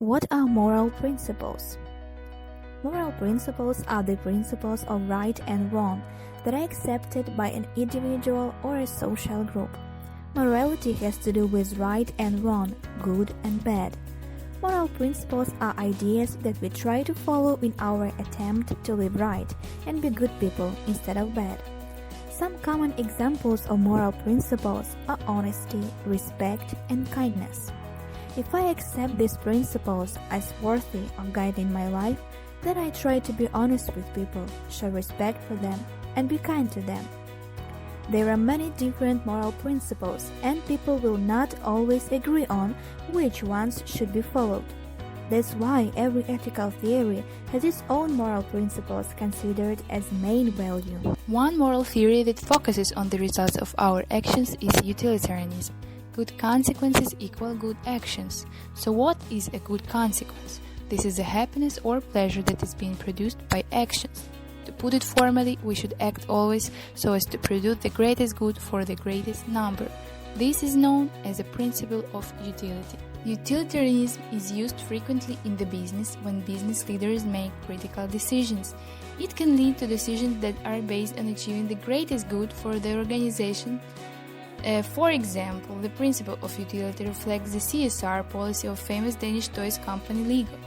What are moral principles? Moral principles are the principles of right and wrong that are accepted by an individual or a social group. Morality has to do with right and wrong, good and bad. Moral principles are ideas that we try to follow in our attempt to live right and be good people instead of bad. Some common examples of moral principles are honesty, respect, and kindness. If I accept these principles as worthy of guiding my life, then I try to be honest with people, show respect for them, and be kind to them. There are many different moral principles, and people will not always agree on which ones should be followed. That's why every ethical theory has its own moral principles considered as main value. One moral theory that focuses on the results of our actions is utilitarianism. Good consequences equal good actions. So what is a good consequence? This is a happiness or pleasure that is being produced by actions. To put it formally, we should act always so as to produce the greatest good for the greatest number. This is known as a principle of utility. Utilitarianism is used frequently in the business when business leaders make critical decisions. It can lead to decisions that are based on achieving the greatest good for the organization. For example, the principle of utility reflects the CSR policy of famous Danish toys company Lego.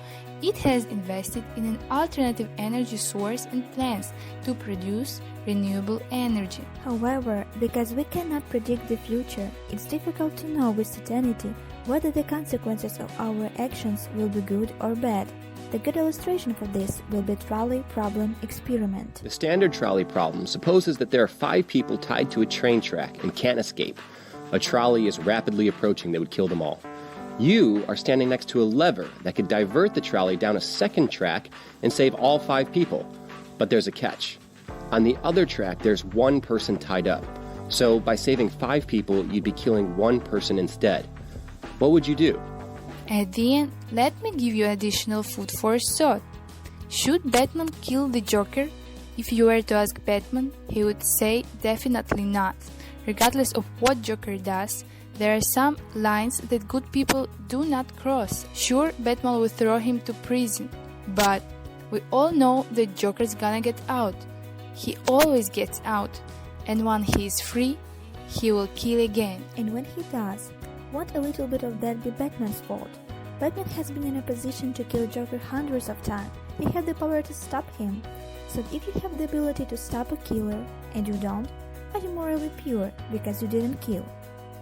It has invested in an alternative energy source and plans to produce renewable energy. However, because we cannot predict the future, it's difficult to know with certainty whether the consequences of our actions will be good or bad. The good illustration for this will be trolley problem experiment. The standard trolley problem supposes that there are 5 people tied to a train track and can't escape. A trolley is rapidly approaching that would kill them all. You are standing next to a lever that could divert the trolley down a second track and save all 5 people. But there's a catch. On the other track, there's 1 person tied up. So by saving 5 people, you'd be killing 1 person instead. What would you do? At the end, let me give you additional food for thought. Should Batman kill the Joker? If you were to ask Batman, he would say definitely not. Regardless of what Joker does, there are some lines that good people do not cross. Sure, Batman will throw him to prison, but we all know that Joker's gonna get out. He always gets out, and when he is free, he will kill again. And when he does, won't a little bit of that be Batman's fault? Batman has been in a position to kill Joker hundreds of times. He had the power to stop him. So if you have the ability to stop a killer and you don't, are you morally pure because you didn't kill?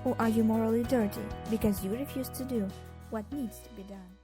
Or are you morally dirty because you refuse to do what needs to be done?